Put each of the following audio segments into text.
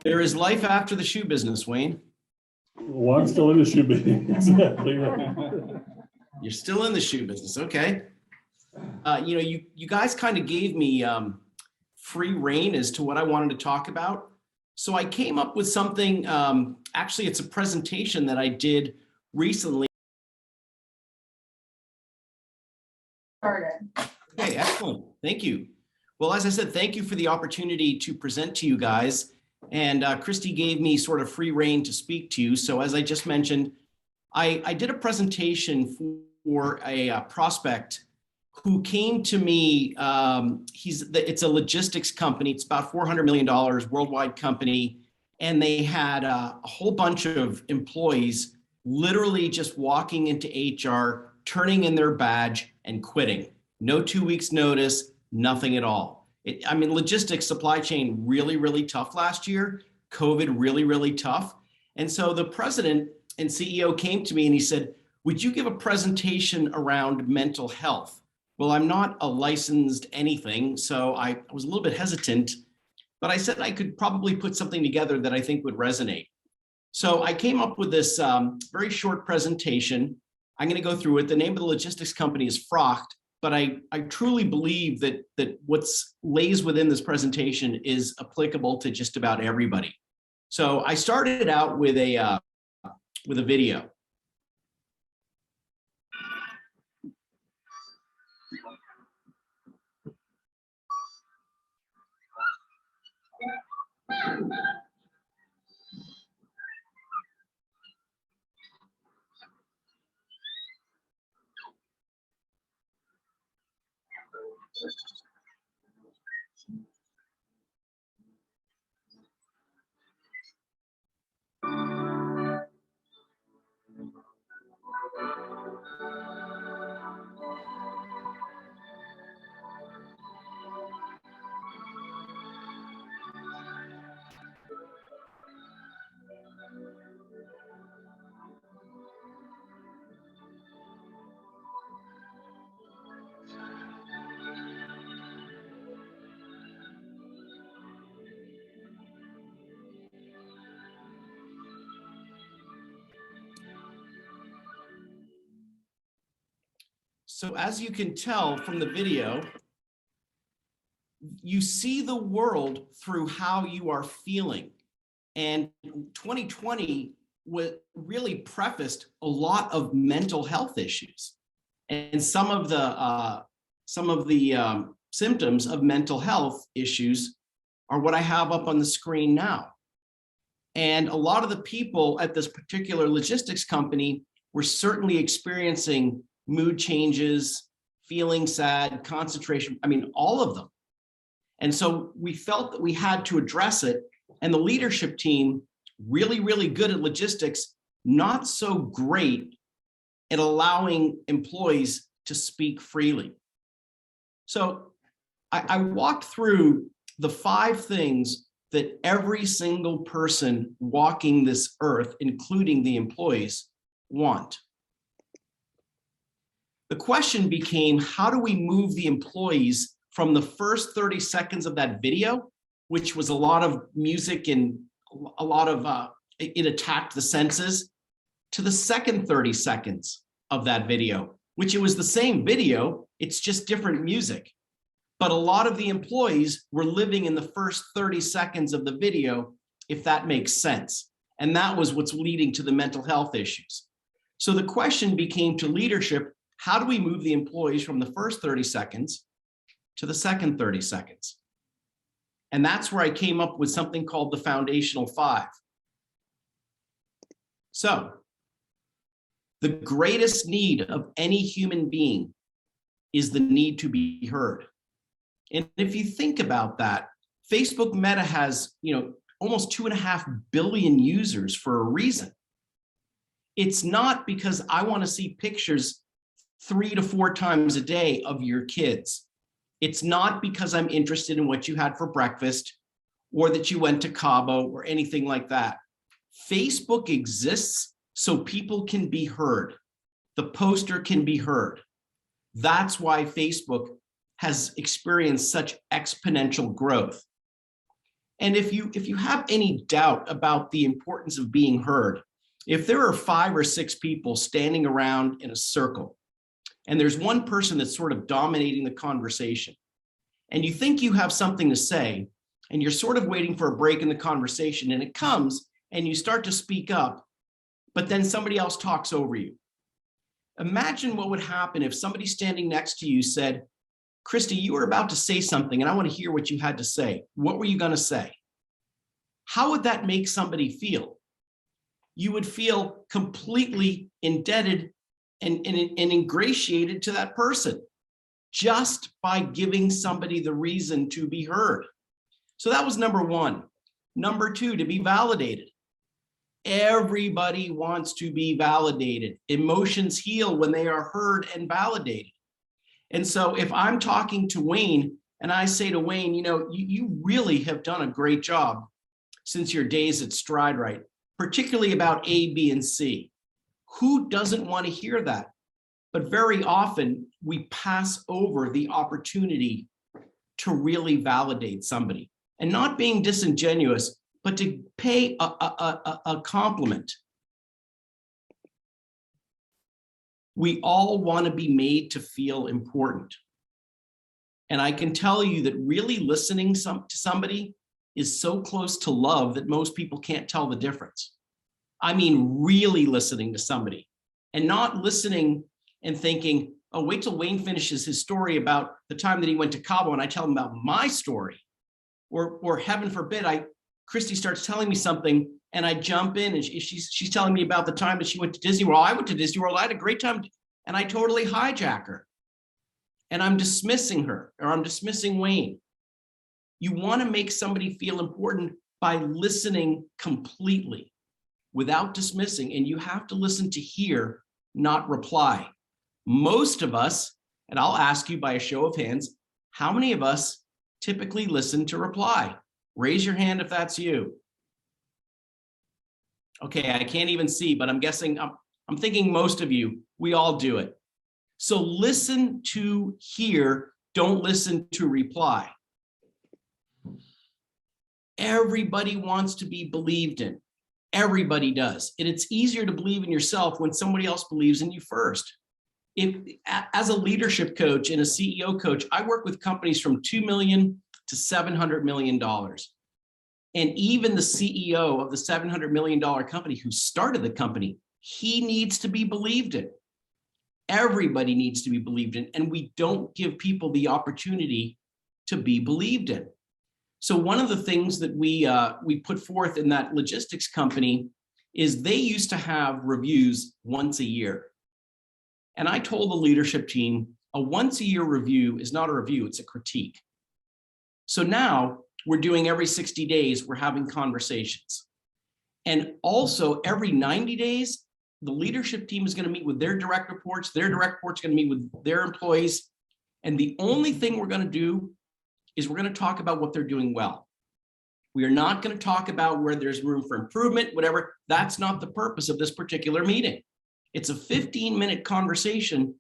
There is life after the shoe business, Wayne. Well, I'm still in the shoe business. Exactly right. You're still in the shoe business, okay? You guys kind of gave me free reign as to what I wanted to talk about. So I came up with something, actually it's a presentation that I did recently. Started. Okay, excellent, thank you. Well, as I said, thank you for the opportunity to present to you guys. And Christy gave me sort of free reign to speak to you. So as I just mentioned, I did a presentation for a prospect who came to me. It's a logistics company. It's about $400 million worldwide company. And they had a whole bunch of employees literally just walking into HR, turning in their badge and quitting. No 2 weeks notice, nothing at all. Logistics supply chain really, really tough last year. COVID really, really tough. And so the president and CEO came to me and he said, would you give a presentation around mental health? Well, I'm not a licensed anything, so I was a little bit hesitant, but I said I could probably put something together that I think would resonate. So I came up with this very short presentation. I'm going to go through it. The name of the logistics company is Frocht, but I truly believe that what's lays within this presentation is applicable to just about everybody. So I started out with a video. So as you can tell from the video, you see the world through how you are feeling. And 2020 really prefaced a lot of mental health issues. And some of the symptoms of mental health issues are what I have up on the screen now. And a lot of the people at this particular logistics company were certainly experiencing mood changes, feeling sad, concentration, all of them. And so we felt that we had to address it. And the leadership team, really, really good at logistics, not so great at allowing employees to speak freely. So I walked through the 5 things that every single person walking this earth, including the employees, want. The question became, how do we move the employees from the first 30 seconds of that video, which was a lot of music and a lot of, it attacked the senses, to the second 30 seconds of that video, which it was the same video, it's just different music. But a lot of the employees were living in the first 30 seconds of the video, if that makes sense. And that was what's leading to the mental health issues. So the question became to leadership, how do we move the employees from the first 30 seconds to the second 30 seconds? And that's where I came up with something called the Foundational 5. So the greatest need of any human being is the need to be heard. And if you think about that, Facebook Meta has, almost 2.5 billion users for a reason. It's not because I want to see pictures 3 to 4 times a day of your kids. It's not because I'm interested in what you had for breakfast or that you went to Cabo or anything like that. Facebook exists so people can be heard. The poster can be heard. That's why Facebook has experienced such exponential growth. And if you have any doubt about the importance of being heard, if there are 5 or 6 people standing around in a circle, and there's one person that's sort of dominating the conversation, and you think you have something to say, and you're sort of waiting for a break in the conversation, and it comes, and you start to speak up, but then somebody else talks over you. Imagine what would happen if somebody standing next to you said, Christy, you were about to say something, and I want to hear what you had to say. What were you going to say? How would that make somebody feel? You would feel completely indebted and ingratiated to that person just by giving somebody the reason to be heard. So that was number 1. Number 2, to be validated. Everybody wants to be validated. Emotions heal when they are heard and validated. And so if I'm talking to Wayne and I say to Wayne, you know, you really have done a great job since your days at StrideRight, particularly about A, B, and C. Who doesn't want to hear that? But very often we pass over the opportunity to really validate somebody, and not being disingenuous, but to pay a compliment. We all want to be made to feel important. And I can tell you that really listening to somebody is so close to love that most people can't tell the difference. I mean, really listening to somebody, and not listening and thinking, oh, wait till Wayne finishes his story about the time that he went to Cabo and I tell him about my story. Or heaven forbid, Christy starts telling me something and I jump in and she's telling me about the time that she went to Disney World. I went to Disney World, I had a great time, and I totally hijack her. And I'm dismissing her, or I'm dismissing Wayne. You want to make somebody feel important by listening completely without dismissing, and you have to listen to hear, not reply. Most of us, and I'll ask you by a show of hands, how many of us typically listen to reply? Raise your hand if that's you. Okay, I can't even see, but I'm guessing, I'm thinking most of you, we all do it. So listen to hear, don't listen to reply. Everybody wants to be believed in. Everybody does. And it's easier to believe in yourself when somebody else believes in you first. As a leadership coach and a CEO coach, I work with companies from $2 million to $700 million. And even the CEO of the $700 million company who started the company, he needs to be believed in. Everybody needs to be believed in, and we don't give people the opportunity to be believed in. So one of the things that we put forth in that logistics company is they used to have reviews once a year. And I told the leadership team, a once a year review is not a review, it's a critique. So now we're doing every 60 days, we're having conversations. And also every 90 days, the leadership team is going to meet with their direct reports are going to meet with their employees. And the only thing we're going to do is we're going to talk about what they're doing well. We are not going to talk about where there's room for improvement, whatever. That's not the purpose of this particular meeting. It's a 15-minute conversation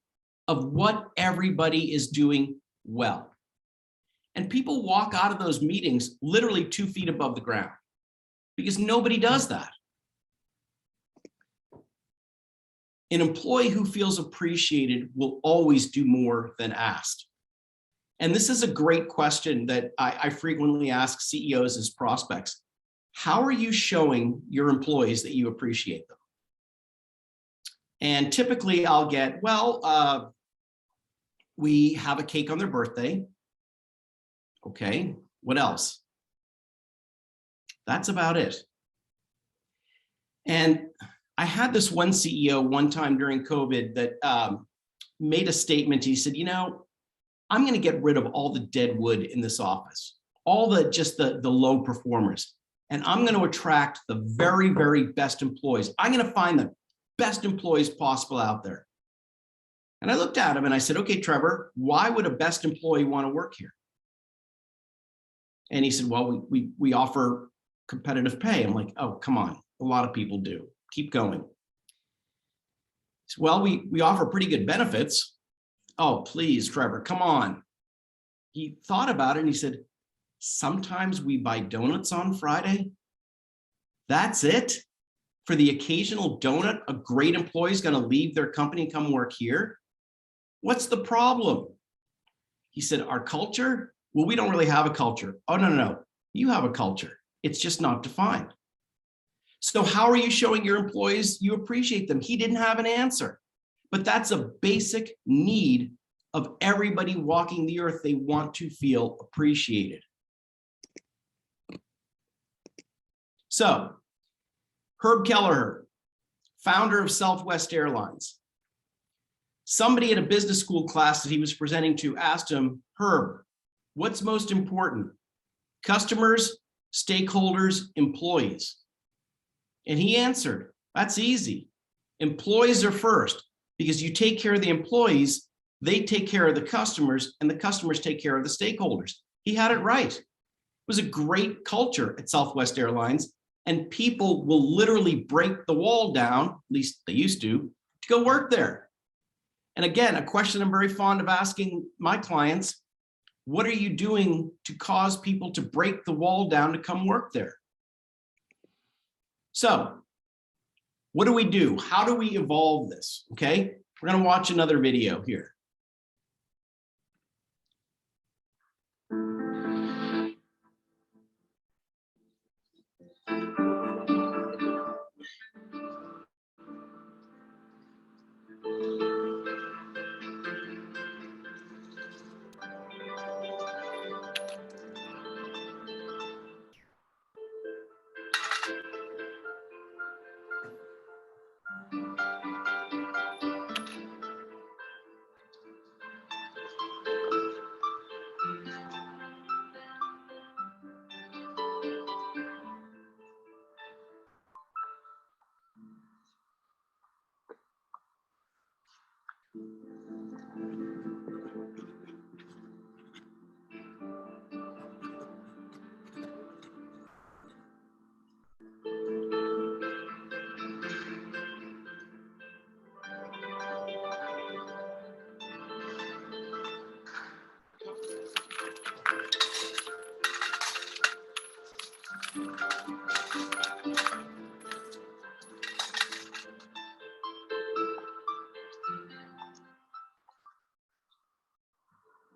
of what everybody is doing well. And people walk out of those meetings literally 2 feet above the ground because nobody does that. An employee who feels appreciated will always do more than asked. And this is a great question that I frequently ask CEOs as prospects. How are you showing your employees that you appreciate them? And typically I'll get, well, we have a cake on their birthday. Okay, what else? That's about it. And I had this one CEO one time during COVID that made a statement. He said, you know, I'm going to get rid of all the dead wood in this office, all the low performers. And I'm going to attract the very, very best employees. I'm going to find the best employees possible out there. And I looked at him and I said, okay, Trevor, why would a best employee want to work here? And he said, well, we offer competitive pay. I'm like, oh, come on. A lot of people do. Keep going. He said, well, we offer pretty good benefits. Oh, please, Trevor, come on. He thought about it and he said, Sometimes we buy donuts on Friday. That's it. For the occasional donut, a great employee is going to leave their company and come work here. What's the problem? He said, our culture? Well, we don't really have a culture. Oh, no. You have a culture. It's just not defined. So how are you showing your employees you appreciate them? He didn't have an answer, but that's a basic need of everybody walking the earth. They want to feel appreciated. So Herb Kelleher, founder of Southwest Airlines. Somebody at a business school class that he was presenting to asked him, Herb, what's most important? Customers, stakeholders, employees. And he answered, that's easy. Employees are first, because you take care of the employees, they take care of the customers, and the customers take care of the stakeholders. He had it right. It was a great culture at Southwest Airlines, and people will literally break the wall down, at least they used to go work there. And again, a question I'm very fond of asking my clients, what are you doing to cause people to break the wall down to come work there? So what do we do? How do we evolve this? Okay, we're going to watch another video here.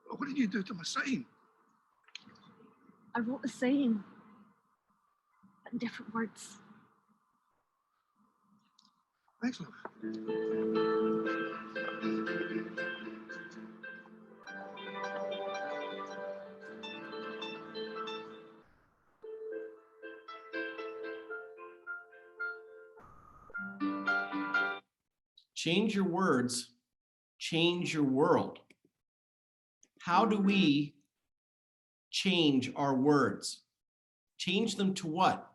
What did you do to my sign? I wrote the saying, but in different words. Thanks, love. Change your words, change your world. How do we change our words? Change them to what?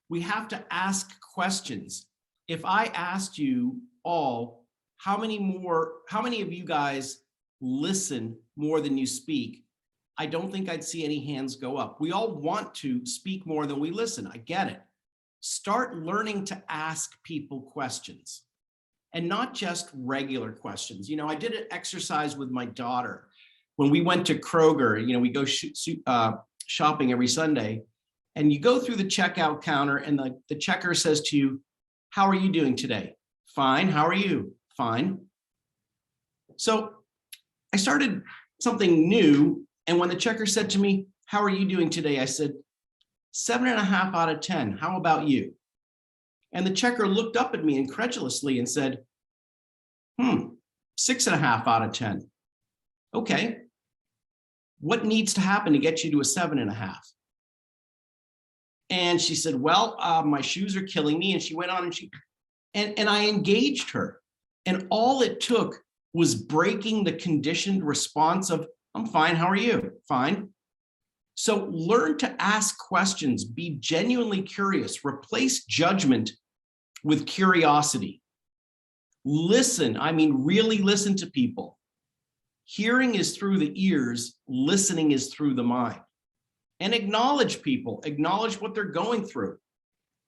We have to ask questions. If I asked you all, how many of you guys listen more than you speak? I don't think I'd see any hands go up. We all want to speak more than we listen. I get it. Start learning to ask people questions, and not just regular questions. You know, I did an exercise with my daughter when we went to Kroger. You know, we go shopping every Sunday, and you go through the checkout counter, and the checker says to you, how are you doing today? Fine. How are you? Fine. So I started something new, and when the checker said to me, how are you doing today? I said, 7.5 out of 10. How about you? And the checker looked up at me incredulously and said, 6.5 out of 10. Okay. What needs to happen to get you to a 7.5? And she said, well, my shoes are killing me. And she went on and I engaged her. And all it took was breaking the conditioned response of, I'm fine. How are you? Fine. So learn to ask questions, be genuinely curious, replace judgment with curiosity. Listen, I mean, really listen to people. Hearing is through the ears, listening is through the mind. And acknowledge people, acknowledge what they're going through.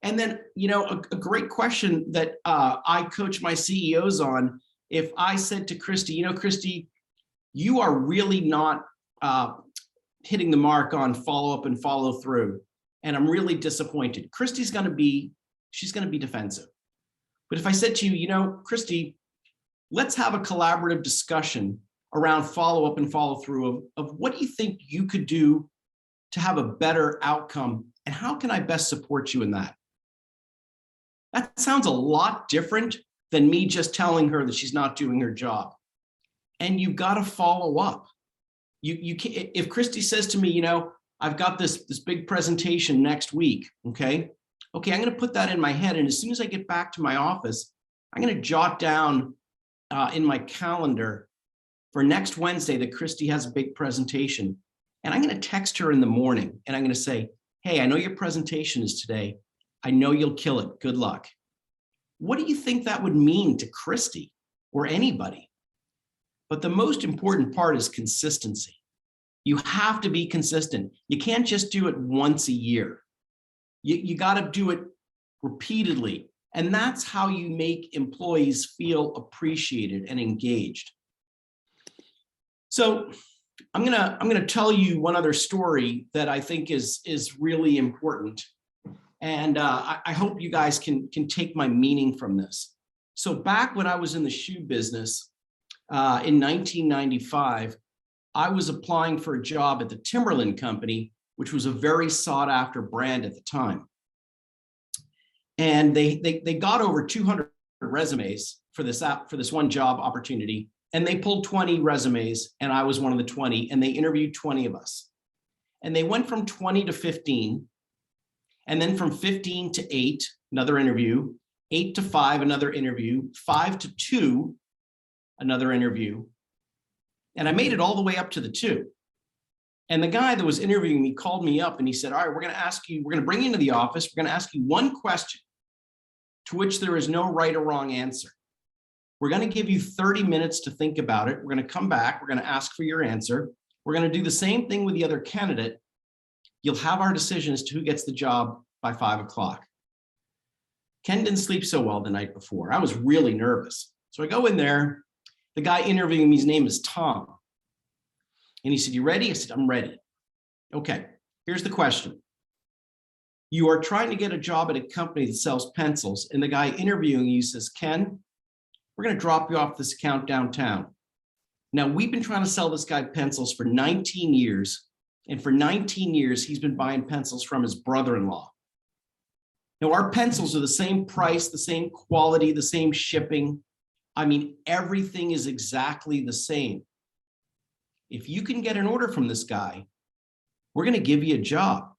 And then, you know, a great question that I coach my CEOs on, if I said to Christy, you know, Christy, you are really not hitting the mark on follow up and follow through. And I'm really disappointed. Christy's going to be defensive. But if I said to you, you know, Christy, let's have a collaborative discussion around follow up and follow through of what do you think you could do to have a better outcome, and how can I best support you in that? That sounds a lot different than me just telling her that she's not doing her job. And you've got to follow up. You can't, if Christy says to me, you know, I've got this big presentation next week, okay, I'm going to put that in my head, and as soon as I get back to my office, I'm going to jot down in my calendar for next Wednesday that Christy has a big presentation, and I'm going to text her in the morning, and I'm going to say, hey, I know your presentation is today. I know you'll kill it. Good luck. What do you think that would mean to Christy or anybody? But the most important part is consistency. You have to be consistent. You can't just do it once a year. You got to do it repeatedly. And that's how you make employees feel appreciated and engaged. So I'm gonna tell you one other story that I think is really important. And I hope you guys can take my meaning from this. So back when I was in the shoe business in 1995, I was applying for a job at the Timberland Company, which was a very sought after brand at the time. And they got over 200 resumes for this one job opportunity. And they pulled 20 resumes, and I was one of the 20, and they interviewed 20 of us. And they went from 20 to 15, and then from 15 to 8, another interview, 8 to 5, another interview, 5 to 2, another interview. And I made it all the way up to the 2. And the guy that was interviewing me called me up and he said, all right, we're going to bring you into the office. We're going to ask you one question to which there is no right or wrong answer. We're going to give you 30 minutes to think about it. We're going to come back. We're going to ask for your answer. We're going to do the same thing with the other candidate. You'll have our decision as to who gets the job by 5 o'clock. Ken didn't sleep so well the night before. I was really nervous. So I go in there. The guy interviewing me, his name is Tom. And he said, you ready? I said, I'm ready. Okay, here's the question. You are trying to get a job at a company that sells pencils, and the guy interviewing you says, Ken, we're going to drop you off this account downtown. Now, we've been trying to sell this guy pencils for 19 years, and for 19 years, he's been buying pencils from his brother-in-law. Now, our pencils are the same price, the same quality, the same shipping. I mean, everything is exactly the same. If you can get an order from this guy, we're going to give you a job.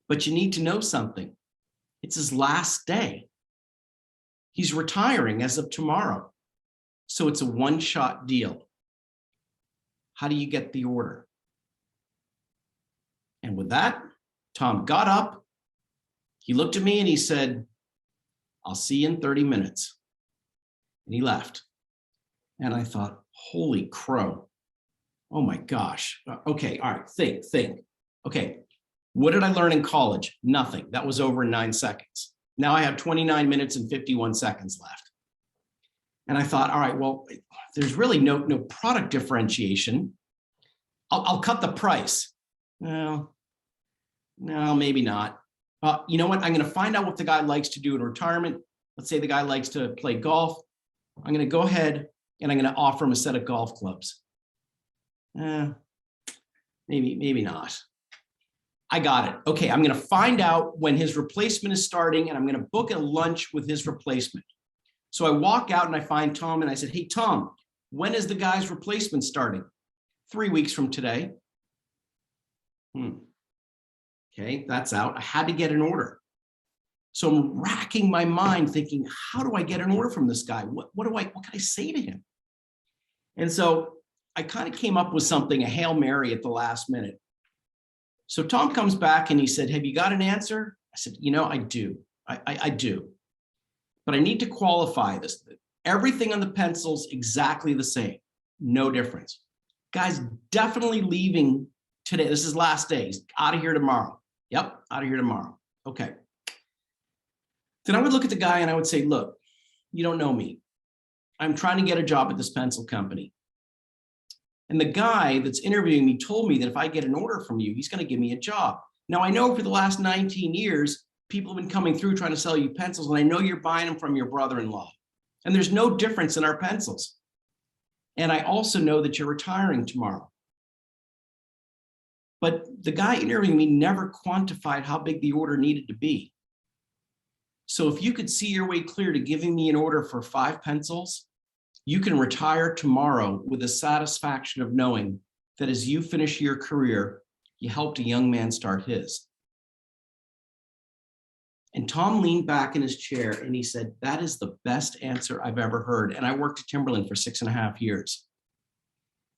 But you need to know something. It's his last day. He's retiring as of tomorrow. So it's a one-shot deal. How do you get the order? And with that, Tom got up. He looked at me and he said, I'll see you in 30 minutes. And he left. And I thought, holy crow. Oh my gosh. Okay, all right, think. Okay, what did I learn in college? Nothing. That was over in 9 seconds. Now I have 29 minutes and 51 seconds left. And I thought, all right, well, there's really no product differentiation. I'll cut the price. No, maybe not. You know what? I'm going to find out what the guy likes to do in retirement. Let's say the guy likes to play golf. I'm going to go ahead and I'm going to offer him a set of golf clubs. Maybe not. I got it. Okay, I'm going to find out when his replacement is starting, and I'm going to book a lunch with his replacement. So I walk out and I find Tom and I said, hey, Tom, when is the guy's replacement starting? 3 weeks from today. Okay, that's out. I had to get an order. So I'm racking my mind thinking, how do I get an order from this guy? What can I say to him? And so I kind of came up with something, a Hail Mary at the last minute. So Tom comes back and he said, have you got an answer? I said, you know, I do. I do. But I need to qualify this. Everything on the pencil's exactly the same. No difference. Guy's definitely leaving today. This is last day. He's out of here tomorrow. Yep, out of here tomorrow. Okay. Then I would look at the guy and I would say, look, you don't know me. I'm trying to get a job at this pencil company. And the guy that's interviewing me told me that if I get an order from you, he's going to give me a job. Now, I know for the last 19 years, people have been coming through trying to sell you pencils, and I know you're buying them from your brother-in-law. And there's no difference in our pencils. And I also know that you're retiring tomorrow. But the guy interviewing me never quantified how big the order needed to be. So if you could see your way clear to giving me an order for 5 pencils, you can retire tomorrow with the satisfaction of knowing that as you finish your career, you helped a young man start his. And Tom leaned back in his chair and he said, that is the best answer I've ever heard. And I worked at Timberland for 6.5 years.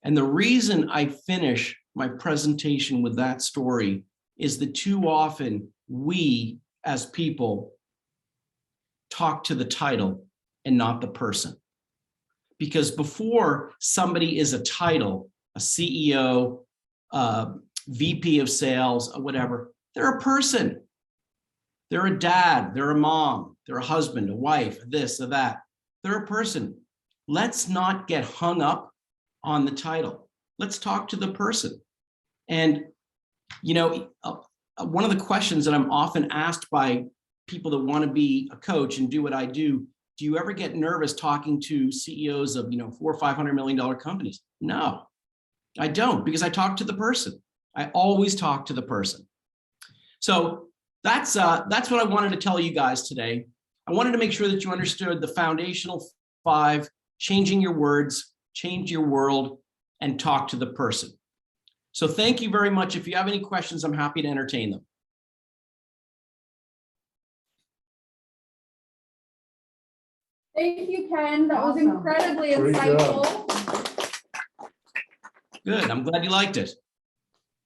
And the reason I finish my presentation with that story is that too often we as people talk to the title and not the person. Because before somebody is a title, a CEO, VP of sales, or whatever, they're a person. They're a dad, they're a mom, they're a husband, a wife, this or that. They're a person. Let's not get hung up on the title. Let's talk to the person. And, you know, one of the questions that I'm often asked by people that want to be a coach and do what I do you ever get nervous talking to CEOs of, $400 or $500 million companies? No, I don't, because I talk to the person. I always talk to the person. So that's what I wanted to tell you guys today. I wanted to make sure that you understood the foundational 5, changing your words, change your world, and talk to the person. So thank you very much. If you have any questions, I'm happy to entertain them. Thank you, Ken. That was Awesome. incredibly Great insightful. Good. I'm glad you liked it.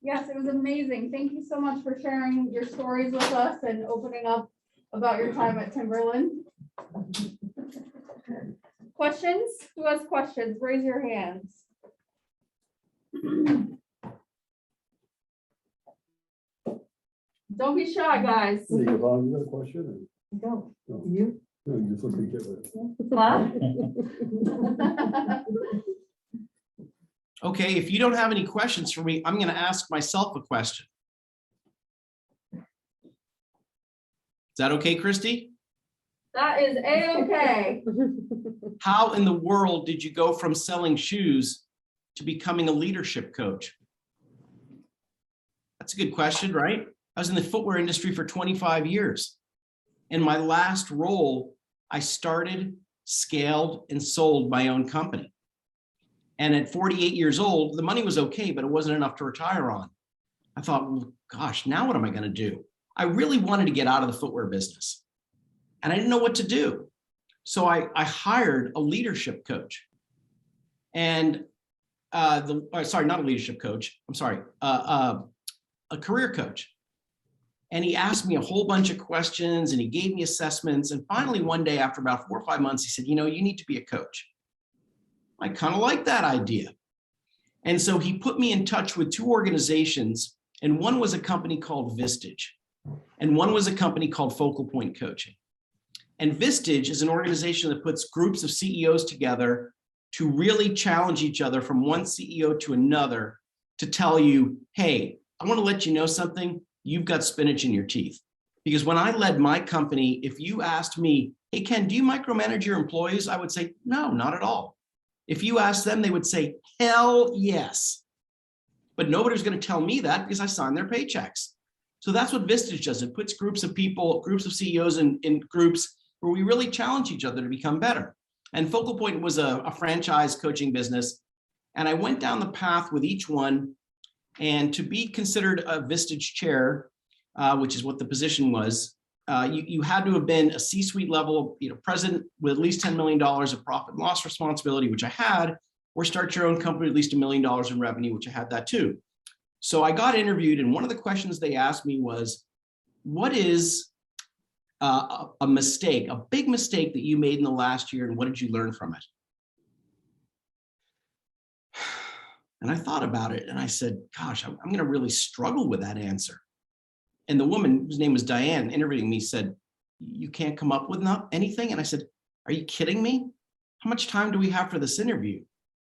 Yes, it was amazing. Thank you so much for sharing your stories with us and opening up about your time at Timberland. Questions? Who has questions? Raise your hands. Don't be shy, guys. Hey, Yvonne, you got a question? Go. No. You? No, you just look at it. Okay, if you don't have any questions for me, I'm going to ask myself a question. Is that okay, Christy? That is A-okay. How in the world did you go from selling shoes to becoming a leadership coach? That's a good question, right? I was in the footwear industry for 25 years. In my last role, I started, scaled, and sold my own company. And at 48 years old, the money was okay, but it wasn't enough to retire on. I thought, well, gosh, now what am I going to do? I really wanted to get out of the footwear business. And I didn't know what to do. So I hired a leadership coach. And sorry, not a leadership coach. I'm sorry, a career coach. And he asked me a whole bunch of questions and he gave me assessments. And finally, one day after about 4 or 5 months, he said, you need to be a coach. I kind of like that idea. And so he put me in touch with 2 organizations, and one was a company called Vistage, and one was a company called Focal Point Coaching. And Vistage is an organization that puts groups of CEOs together to really challenge each other from one CEO to another to tell you, hey, I want to let you know something. You've got spinach in your teeth. Because when I led my company, if you asked me, hey, Ken, do you micromanage your employees? I would say, no, not at all. If you ask them, they would say, hell yes. But nobody's going to tell me that because I sign their paychecks. So that's what Vistage does. It puts groups of people, groups of CEOs in groups where we really challenge each other to become better. And Focal Point was a franchise coaching business. And I went down the path with each one. And to be considered a Vistage chair, which is what the position was, you had to have been a C-suite level, president with at least $10 million of profit and loss responsibility, which I had, or start your own company with at least $1 million in revenue, which I had that too. So I got interviewed, and one of the questions they asked me was, what is a mistake, a big mistake that you made in the last year, and what did you learn from it? And I thought about it, and I said, gosh, I'm going to really struggle with that answer. And the woman, whose name was Diane, interviewing me, said, you can't come up with anything? And I said, are you kidding me? How much time do we have for this interview?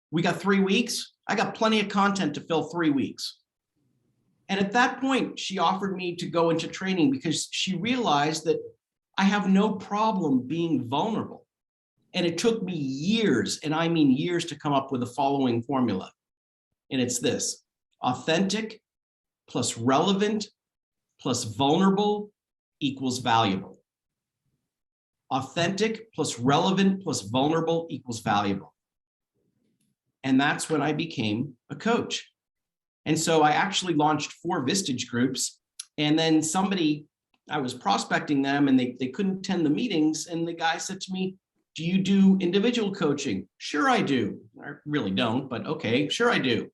We got 3 weeks. I got plenty of content to fill 3 weeks. And at that point, she offered me to go into training because she realized that I have no problem being vulnerable. And it took me years, and I mean years, to come up with the following formula. And it's this: authentic plus relevant plus vulnerable equals valuable. Authentic plus relevant plus vulnerable equals valuable. And that's when I became a coach. And so I actually launched 4 Vistage groups, and then I was prospecting them and they couldn't attend the meetings. And the guy said to me, "Do you do individual coaching?" "Sure I do." I really don't, but okay, sure I do.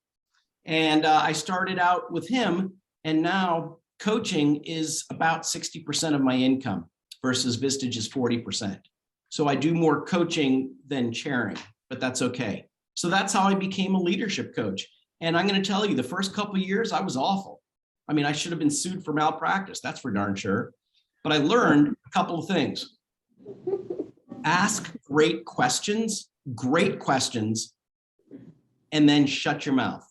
And I started out with him, and now coaching is about 60% of my income versus Vistage is 40%. So I do more coaching than chairing, but that's okay. So that's how I became a leadership coach. And I'm going to tell you, the first couple of years, I was awful. I mean, I should have been sued for malpractice, that's for darn sure. But I learned a couple of things. Ask great questions, and then shut your mouth.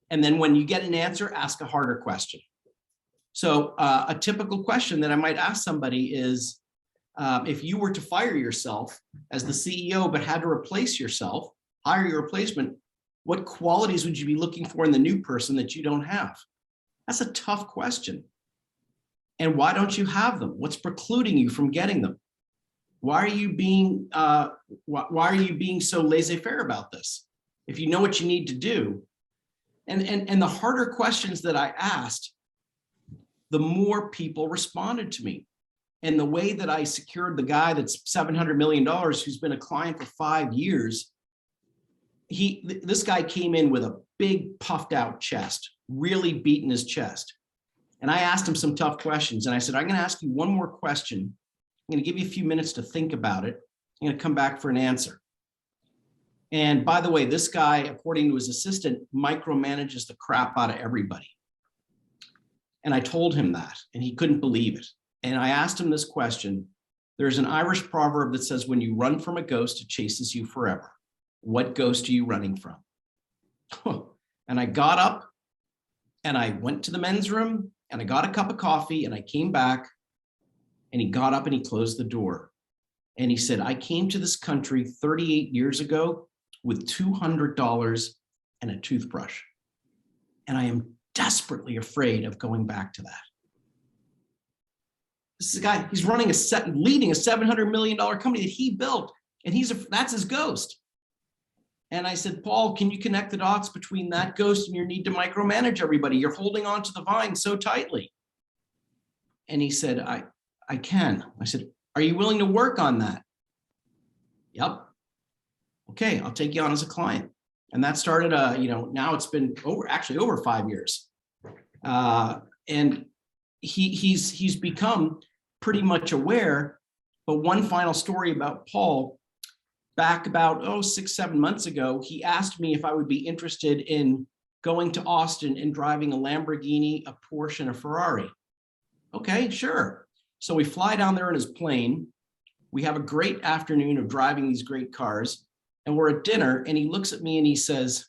And then when you get an answer, ask a harder question. So a typical question that I might ask somebody is, if you were to fire yourself as the CEO, but had to replace yourself, hire your replacement, what qualities would you be looking for in the new person that you don't have? That's a tough question. And why don't you have them? What's precluding you from getting them? Why are you being so laissez-faire about this? If you know what you need to do, and the harder questions that I asked, the more people responded to me. And the way that I secured the guy that's $700 million, who's been a client for 5 years, this guy came in with a big puffed out chest, really beating his chest. And I asked him some tough questions. And I said, "I'm going to ask you one more question. I'm going to give you a few minutes to think about it. I'm going to come back for an answer." And by the way, this guy, according to his assistant, micromanages the crap out of everybody. And I told him that, and he couldn't believe it. And I asked him this question. There's an Irish proverb that says, "When you run from a ghost, it chases you forever." What ghost are you running from? And I got up and I went to the men's room and I got a cup of coffee and I came back, and he got up and he closed the door. And he said, "I came to this country 38 years ago with $200 and a toothbrush. And I am desperately afraid of going back to that." This is a guy, he's leading a $700 million company that he built, and that's his ghost. And I said, "Paul, can you connect the dots between that ghost and your need to micromanage everybody? You're holding on to the vine so tightly." And he said, I can. I said, "Are you willing to work on that?" "Yep." "Okay, I'll take you on as a client." And that started, now it's been over 5 years. And he's become pretty much aware. But one final story about Paul. Back about 6-7 months ago, he asked me if I would be interested in going to Austin and driving a Lamborghini, a Porsche, and a Ferrari. Okay, sure. So we fly down there in his plane. We have a great afternoon of driving these great cars, and we're at dinner, and he looks at me and he says,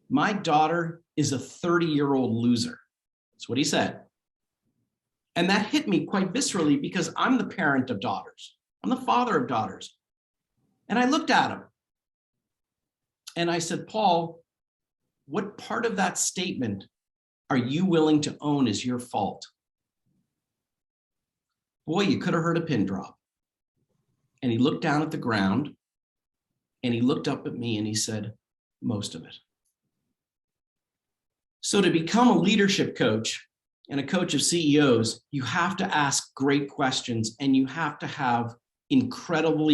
"My daughter is a 30-year-old loser." That's what he said. And that hit me quite viscerally because I'm the parent of daughters. I'm the father of daughters. And I looked at him and I said, "Paul, what part of that statement are you willing to own as your fault?" Boy, you could have heard a pin drop. And he looked down at the ground and he looked up at me and he said, "Most of it." So to become a leadership coach and a coach of CEOs, you have to ask great questions, and you have to have incredible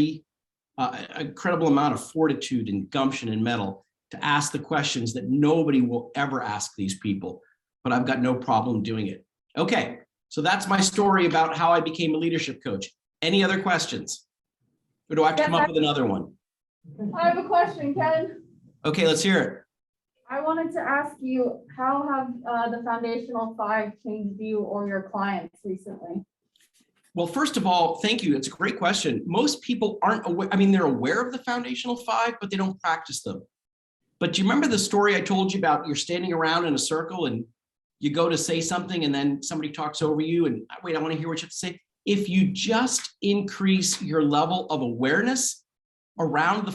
amount of fortitude and gumption and mettle to ask the questions that nobody will ever ask these people, but I've got no problem doing it. Okay, so that's my story about how I became a leadership coach. Any other questions? Or do I have to come up with another one? I have a question, Ken. Okay, let's hear it. I wanted to ask you, how have the Foundational 5 changed you or your clients recently? Well, first of all, thank you. It's a great question. Most people aren't aware. I mean, they're aware of the Foundational 5, but they don't practice them. But do you remember the story I told you about? You're standing around in a circle and you go to say something and then somebody talks over you and wait, I want to hear what you have to say. If you just increase your level of awareness around the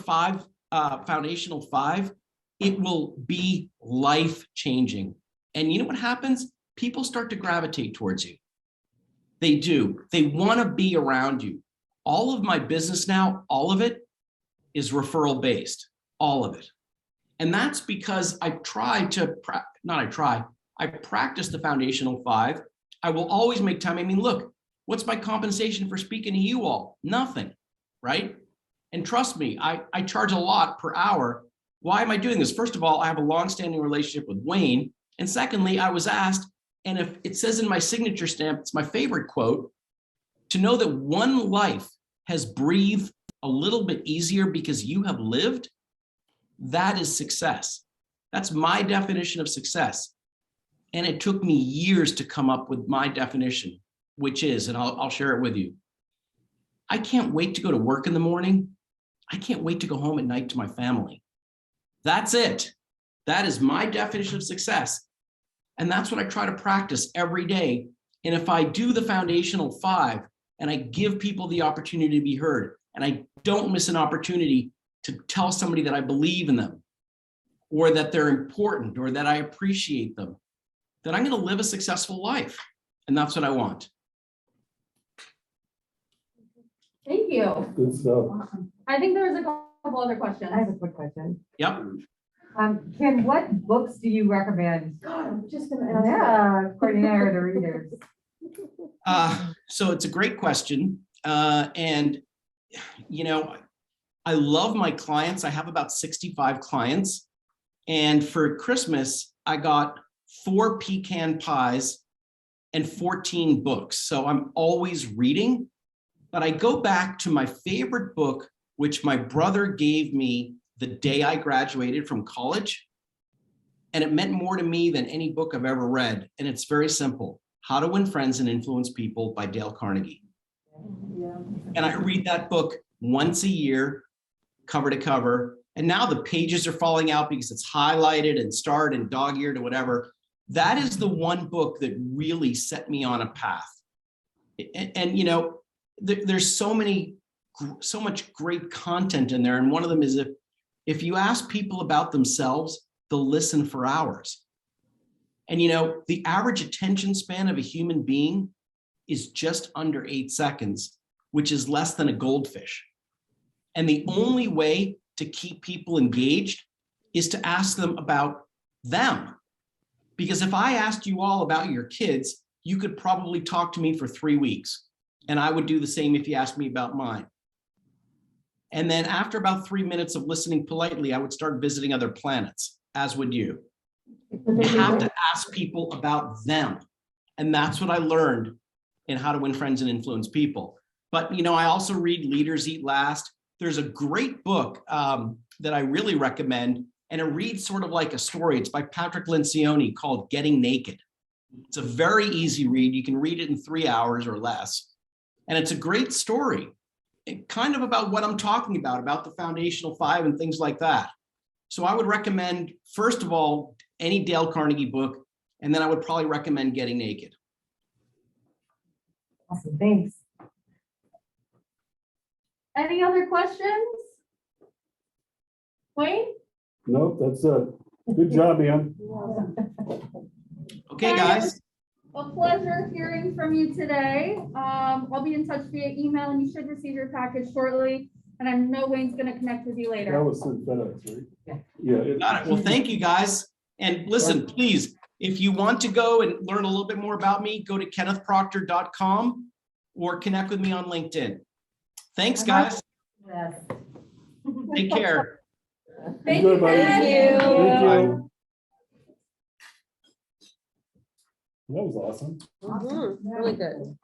foundational five, it will be life-changing. And you know what happens? People start to gravitate towards you. They do. They want to be around you. All of my business now, all of it is referral based, all of it. And that's because I practice the foundational five. I will always make time. I mean, look, what's my compensation for speaking to you all? Nothing, right? And trust me, I charge a lot per hour. Why am I doing this? First of all, I have a long-standing relationship with Wayne. And secondly, I was asked, and if it says in my signature stamp, it's my favorite quote, to know that one life has breathed a little bit easier because you have lived, that is success. That's my definition of success. And it took me years to come up with my definition, which is, and I'll share it with you. I can't wait to go to work in the morning. I can't wait to go home at night to my family. That's it. That is my definition of success. And that's what I try to practice every day. And if I do the foundational five and I give people the opportunity to be heard, and I don't miss an opportunity to tell somebody that I believe in them or that they're important or that I appreciate them, then I'm going to live a successful life. And that's what I want. Thank you. Good stuff. I think there was a couple other questions. I have a quick question. Yep. Kim, what books do you recommend? God, I'm just gonna ask. Yeah, according to the readers. So it's a great question. And, you know, I love my clients. I have about 65 clients. And for Christmas, I got 4 pecan pies and 14 books. So I'm always reading. But I go back to my favorite book, which my brother gave me the day I graduated from college. And it meant more to me than any book I've ever read. And it's very simple. How to Win Friends and Influence People by Dale Carnegie. And I read that book once a year, cover to cover. And now the pages are falling out because it's highlighted and starred and dog-eared or whatever. That is the one book that really set me on a path. And you know, there's so much great content in there. And one of them is if you ask people about themselves, they'll listen for hours. And you know, the average attention span of a human being is just under 8 seconds, which is less than a goldfish. And the only way to keep people engaged is to ask them about them. Because if I asked you all about your kids, you could probably talk to me for 3 weeks. And I would do the same if you asked me about mine. And then after about 3 minutes of listening politely, I would start visiting other planets, as would you. You have to ask people about them. And that's what I learned in How to Win Friends and Influence People. But, you know, I also read Leaders Eat Last. There's a great book that I really recommend, and it reads sort of like a story. It's by Patrick Lencioni called Getting Naked. It's a very easy read. You can read it in 3 hours or less. And it's a great story, kind of about what I'm talking about the foundational five and things like that. So I would recommend, first of all, any Dale Carnegie book, and then I would probably recommend Getting Naked. Awesome, thanks. Any other questions? Wayne? Nope, that's it. Good job, Ian. Okay, guys. A pleasure hearing from you today. I'll be in touch via email and you should receive your package shortly. And I know Wayne's gonna connect with you That later. was sent FedEx, right? Yeah. Yeah. Got it. Well, thank you, guys. And listen, please, if you want to go and learn a little bit more about me, go to kennethproctor.com or connect with me on LinkedIn. Thanks, guys. Yes. Take care. Thank Good, you. buddy. Ken. Thank Bye. you. That was awesome. Awesome. Really good.